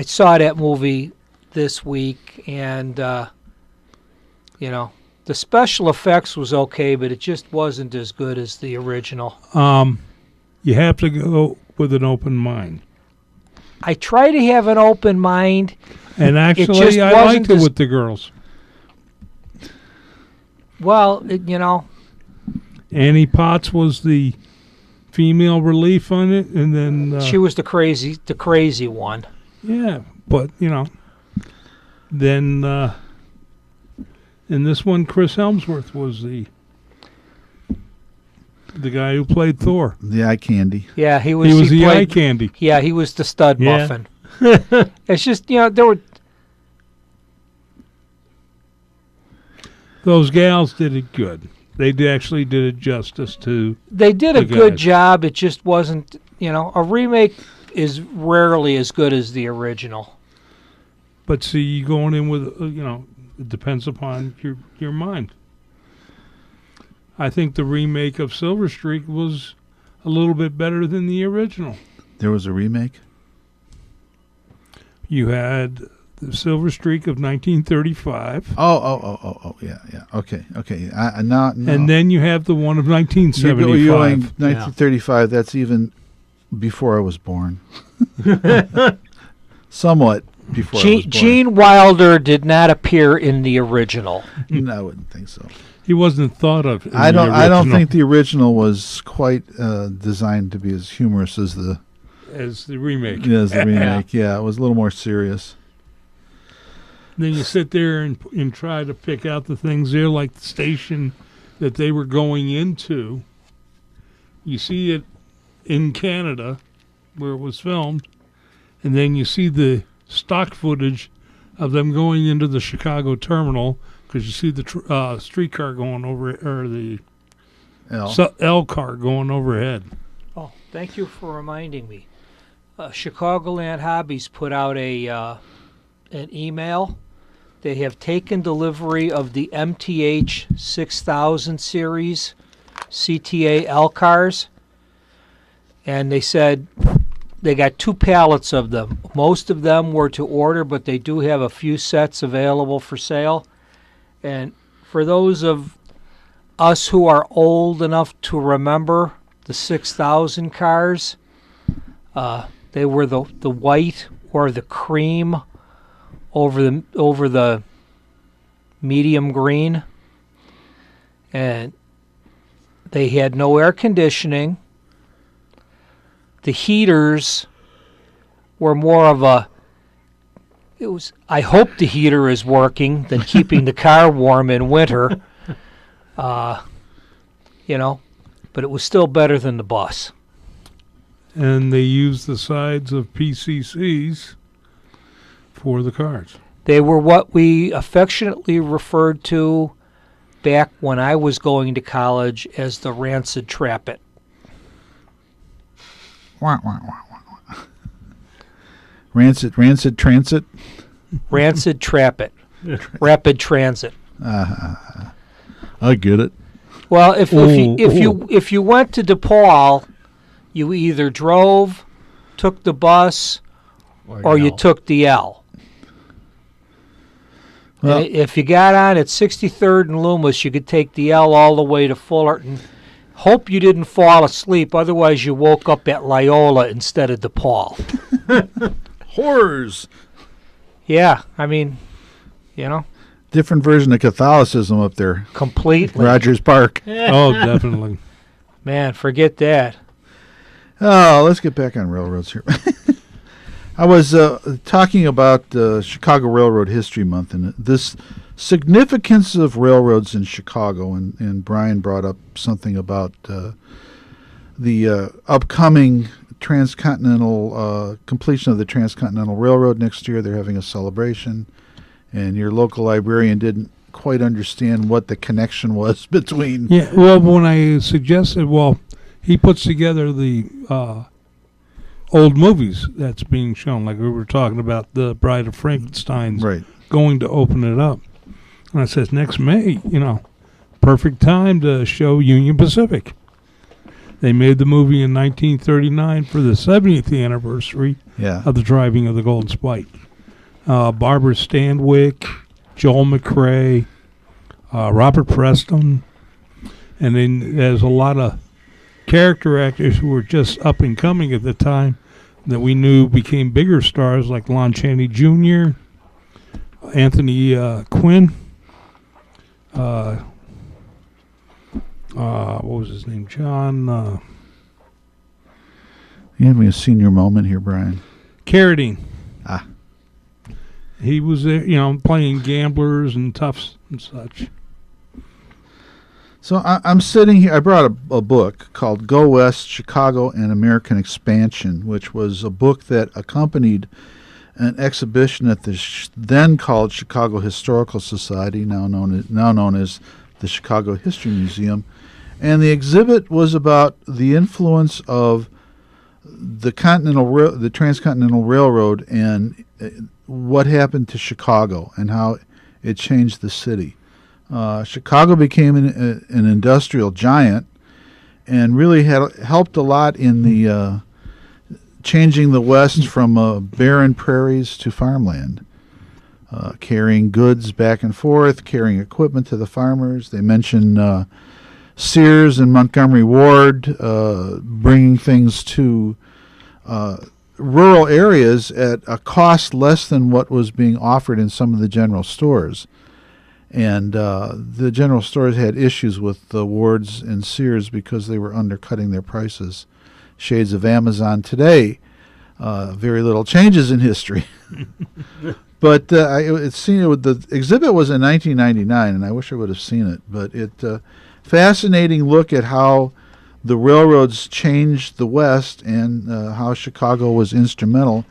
saw that movie this week, and the special effects was okay, but it just wasn't as good as the original. You have to go with an open mind. I try to have an open mind. And actually, just I wasn't liked it as- with the girls. Well, Annie Potts was the female relief on it, and then she was the crazy one. yeah, but then in this one, Chris Helmsworth was the guy who played Thor. The eye candy. Yeah, He was the eye played- candy. Yeah, he was the stud Yeah. muffin. It's just there were. Those gals did it good. They actually did it justice to. They did a The good guys. job. It just wasn't. A remake is rarely as good as the original. But see, you going in with it depends upon your mind. I think the remake of Silver Streak was a little bit better than the original. There was a remake. You had the Silver Streak of 1935, Oh, yeah. Okay. No. and then you have the one of You're 1975. going 1935. That's even before I was born. Somewhat. before I was born. Gene Wilder did not appear in the original. No, I wouldn't think so. He wasn't thought of. In I the don't original think the original was quite designed to be as humorous as the remake. remake. Yeah, it was a little more serious. Then you sit there and try to pick out the things there, like the station that they were going into. You see it in Canada, where it was filmed, and then you see the stock footage of them going into the Chicago terminal, because you see the streetcar going over, or the L car going overhead. Oh, thank you for reminding me. Chicagoland Hobbies put out an email. They have taken delivery of the MTH 6000 series CTA L cars, and they said they got 2 pallets of them. Most of them were to order, but they do have a few sets available for sale. And for those of us who are old enough to remember the 6000 cars, they were the white or the cream over the medium green, and they had no air conditioning. The heaters were more of I hope the heater is working than keeping the car warm in winter. But it was still better than the bus. And they used the sides of PCCs for the cars. They were what we affectionately referred to back when I was going to college as the Rancid Trap-It. Rancid Transit. Rancid Trap-It. Rapid Transit. I get it. Well, if you went to DePaul, you either drove, took the bus, or you took the L. Well, And if you got on at 63rd and Loomis, you could take the L all the way to Fullerton. Hope you didn't fall asleep, otherwise you woke up at Loyola instead of DePaul. Horrors. Yeah, Different version of Catholicism up there. completely. Rogers Park. Oh, definitely. Man, forget that. Oh, let's get back on railroads here. I was talking about Chicago Railroad History Month and this significance of railroads in Chicago, and Brian brought up something about the upcoming transcontinental completion of the Transcontinental Railroad next year. They're having a celebration, and your local librarian didn't quite understand what the connection was between. Yeah, well, when I suggested, he puts together the old movies that's being shown, like we were talking about the Bride of Frankenstein's Right. going to open it up. And I says, next May, perfect time to show Union Pacific. They made the movie in 1939 for the 70th anniversary Yeah. of the driving of the Golden Spike. Barbara Stanwyck, Joel McRae, Robert Preston, and then there's a lot of character actors who were just up and coming at the time that we knew became bigger stars, like Lon Chaney Jr., Anthony Quinn, what was his name? John You having a senior moment here, Brian? Carradine. Ah. He was there, playing gamblers and toughs and such. So I'm sitting here. I brought a book called Go West, Chicago and American Expansion, which was a book that accompanied an exhibition at the then called Chicago Historical Society, now known as the Chicago History Museum. And the exhibit was about the influence of the Transcontinental Railroad and what happened to Chicago and how it changed the city. Chicago became an industrial giant and really helped a lot in the changing the West from barren prairies to farmland, carrying goods back and forth, carrying equipment to the farmers. They mention Sears and Montgomery Ward bringing things to rural areas at a cost less than what was being offered in some of the general stores. And the general stores had issues with the Wards and Sears because they were undercutting their prices. Shades of Amazon today. Very little changes in history. But the exhibit was in 1999, and I wish I would have seen it. But fascinating look at how the railroads changed the West and how Chicago was instrumental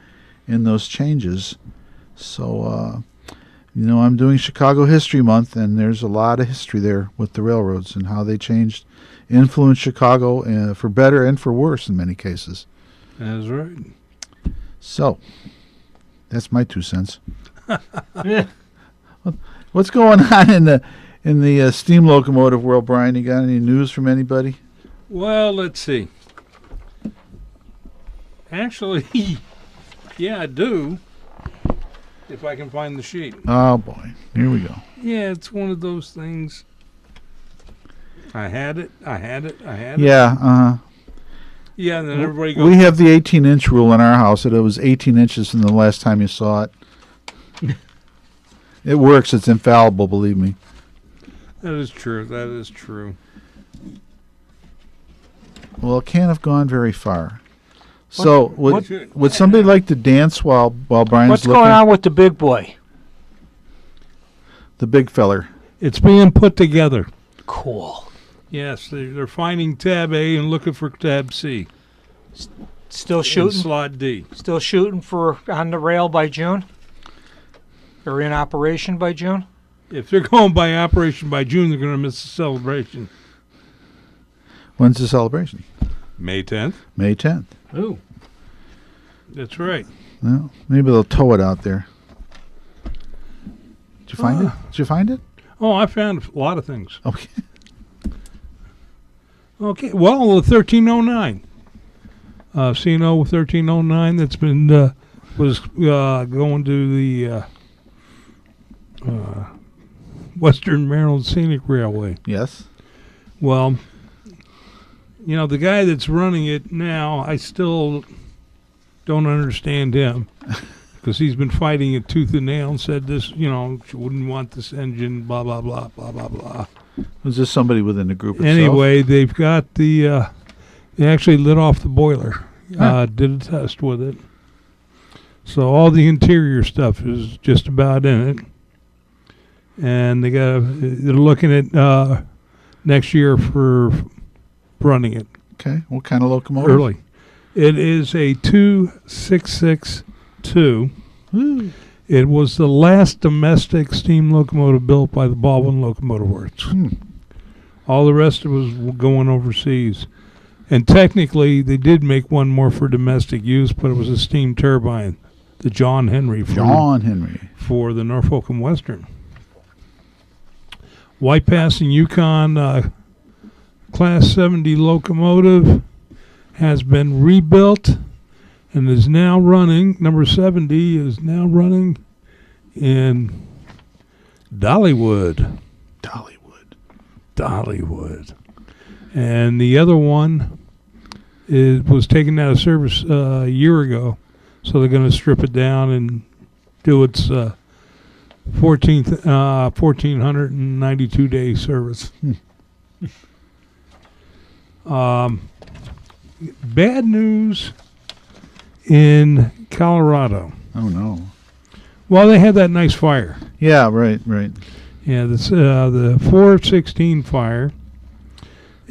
in those changes. So, I'm doing Chicago History Month, and there's a lot of history there with the railroads and how they influenced Chicago for better and for worse in many cases. That's right. So, that's my 2 cents. What's going on in the steam locomotive world, Brian? You got any news from anybody? Well, let's see. Actually, yeah, I do. If I can find the sheet. Oh boy, here we go. Yeah, it's one of those things. I had it. Yeah, Yeah, and then everybody goes. We have the 18-inch rule in our house that it was 18 inches from the last time you saw it. It works. It's infallible, believe me. That is true. Well, it can't have gone very far. So, would somebody like to dance while Brian's What's looking? going on with the big boy? The big feller. It's being put together. Cool. Yes, they're finding tab A and looking for tab C. Still And shooting. slot D. Still shooting for on the rail by June. Or in operation by June. If they're going by operation by June, they're going to miss the celebration. When's the celebration? May 10th. May 10th. Ooh. That's right. Well, maybe they'll tow it out there. Did you find it? Did you find it? Oh, I found a lot of things. Okay. Okay, well, 1309. CNO 1309 that's been, was going to the Western Maryland Scenic Railway. Yes. Well, the guy that's running it now, I still don't understand him because he's been fighting it tooth and nail and said this, she wouldn't want this engine, blah, blah, blah, blah, blah, blah. Was this somebody within the group itself? Anyway, they've got they actually lit off the boiler, did a test with it. So all the interior stuff is just about in it. And they're looking at next year for running it. Okay. What kind of locomotive? Early. It is a 2662. Ooh. It was the last domestic steam locomotive built by the Baldwin Locomotive Works. All the rest of it was going overseas. And technically, they did make one more for domestic use, but it was a steam turbine, the John Henry. For the Norfolk and Western. White Pass and Yukon Class 70 locomotive has been rebuilt and is now running. Number 70 is now running in Dollywood. And the other one was taken out of service a year ago, so they're going to strip it down and do its 1,492 day service. Bad news in Colorado. Oh, no. Well, they had that nice fire. Yeah, right. Yeah, the 416 fire.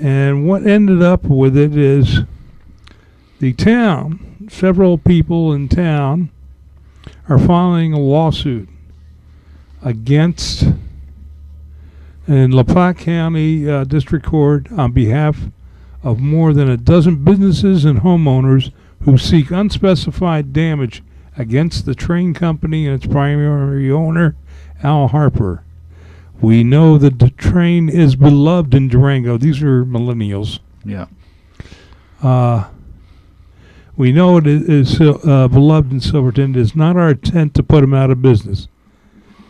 And what ended up with it is the town, several people in town, are filing a lawsuit against in LaPlatte County District Court on behalf of more than a dozen businesses and homeowners who seek unspecified damage against the train company and its primary owner, Al Harper. We know that the train is beloved in Durango. These are millennials. Yeah. We know it is beloved in Silverton. It is not our intent to put them out of business.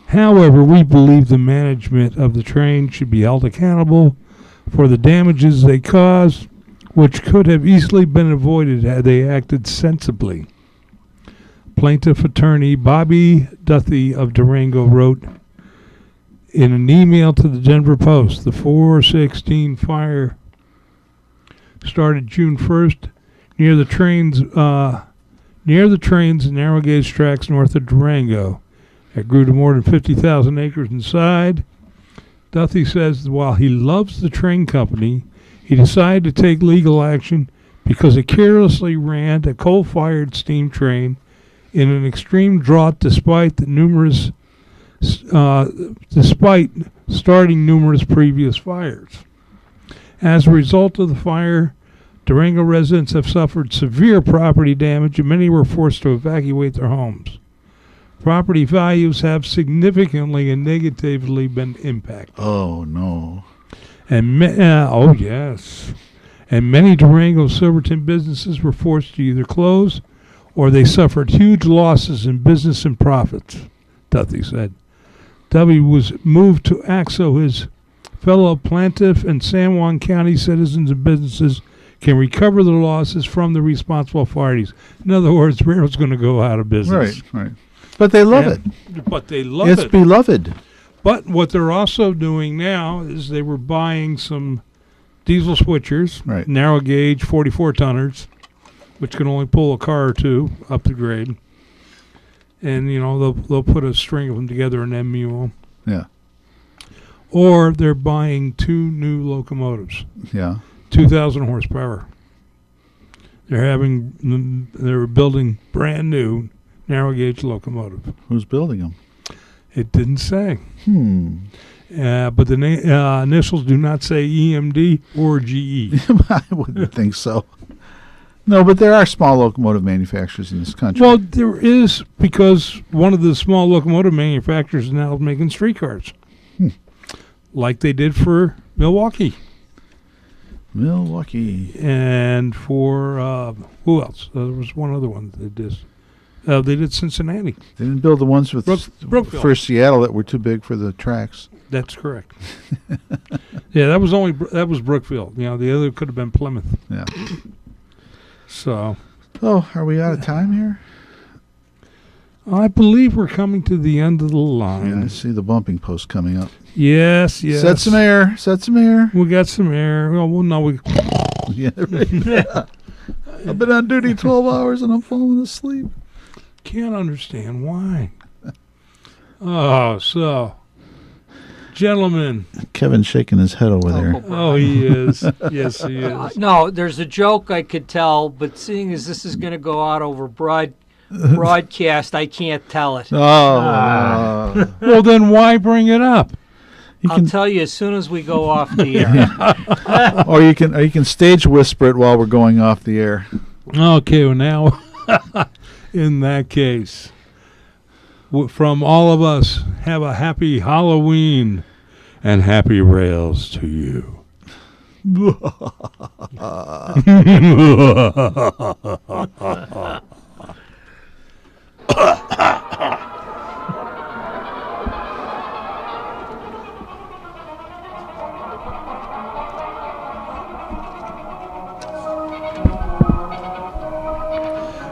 However, we believe the management of the train should be held accountable for the damages they caused, which could have easily been avoided had they acted sensibly. Plaintiff attorney Bobby Duthie of Durango wrote in an email to the Denver Post, the 416 fire started June 1st near the trains and narrow gauge tracks north of Durango. It grew to more than 50,000 acres inside. Duthie says while he loves the train company, he decided to take legal action because it carelessly ran a coal-fired steam train in an extreme drought despite starting numerous previous fires. As a result of the fire, Durango residents have suffered severe property damage and many were forced to evacuate their homes. Property values have significantly and negatively been impacted. Oh, no. And oh, yes. And many Durango Silverton businesses were forced to either close or they suffered huge losses in business and profits, Duthie said. W was moved to act so his fellow plaintiff and San Juan County citizens and businesses can recover the losses from the responsible parties. In other words, railroad's going to go out of business. Right. But they love it. But they love It's it. beloved. But what they're also doing now is they were buying some diesel switchers, Right. narrow gauge 44 tonners, which can only pull a car or two up the grade. And, you know, they'll put a string of them together and then mule them. Yeah. Or they're buying 2 new locomotives, Yeah. 2,000 horsepower. They're building brand new narrow gauge locomotive. Who's building them? It didn't say. But the initials do not say EMD or GE. I wouldn't think so. No, but there are small locomotive manufacturers in this country. Well, there is, because one of the small locomotive manufacturers is now making streetcars. Like they did for Milwaukee. And for, who else? There was one other one that did this. They did Cincinnati. They didn't build the ones with Brookville. for Seattle that were too big for the tracks. That's correct. Yeah, that was Brookville. You know, the other could have been Plymouth. Yeah. So. Oh, are we out of time here? I believe we're coming to the end of the line. Yeah, I see the bumping post coming up. Yes. Set some air. We got some air. Well, no, we. Yeah, right. I've been on duty 12 hours and I'm falling asleep. Can't understand why. Oh, so. Gentlemen. Kevin's shaking his head over there. Oh, he is. Yes, he is. No, there's a joke I could tell, but seeing as this is going to go out over broadcast, I can't tell it. Oh. Well, then why bring it up? I'll tell you as soon as we go off the air. Or you can stage whisper it while we're going off the air. Okay, well now, in that case, from all of us, have a happy Halloween and happy rails to you.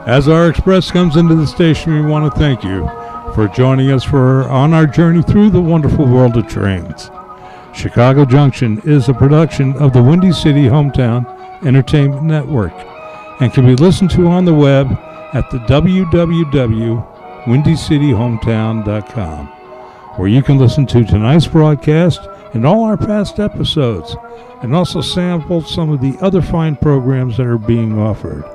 As our express comes into the station, we want to thank you for joining us on our journey through the wonderful world of trains. Chicago Junction is a production of the Windy City Hometown Entertainment Network and can be listened to on the web at the www.windycityhometown.com, where you can listen to tonight's broadcast and all our past episodes, and also sample some of the other fine programs that are being offered.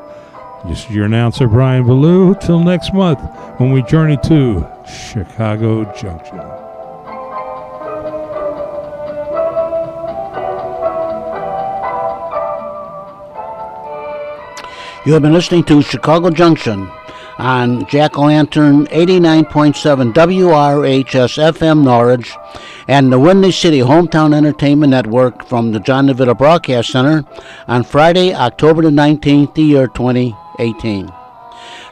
This is your announcer, Brian Ballou. Till next month, when we journey to Chicago Junction. You have been listening to Chicago Junction on Jack-O-Lantern 89.7 WRHS FM Norwich and the Windy City Hometown Entertainment Network from the John DeVita Broadcast Center on Friday, October the 19th, the year 2018.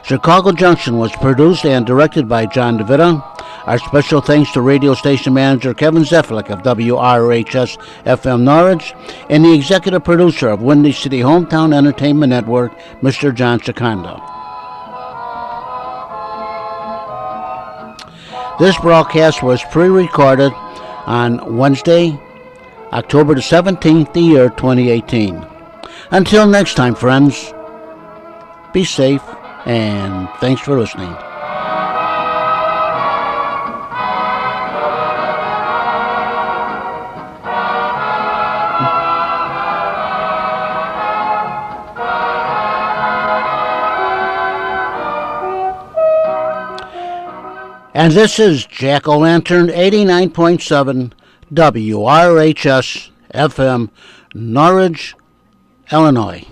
Chicago Junction was produced and directed by John DeVita. Our special thanks to radio station manager Kevin Zeflik of WRHS FM Norwich and the executive producer of Windy City Hometown Entertainment Network, Mr. John Chikanda. This broadcast was pre-recorded on Wednesday, October the 17th, the year 2018. Until next time, friends, be safe, and thanks for listening. And this is Jack-O-Lantern 89.7 WRHS FM, Norridge, Illinois.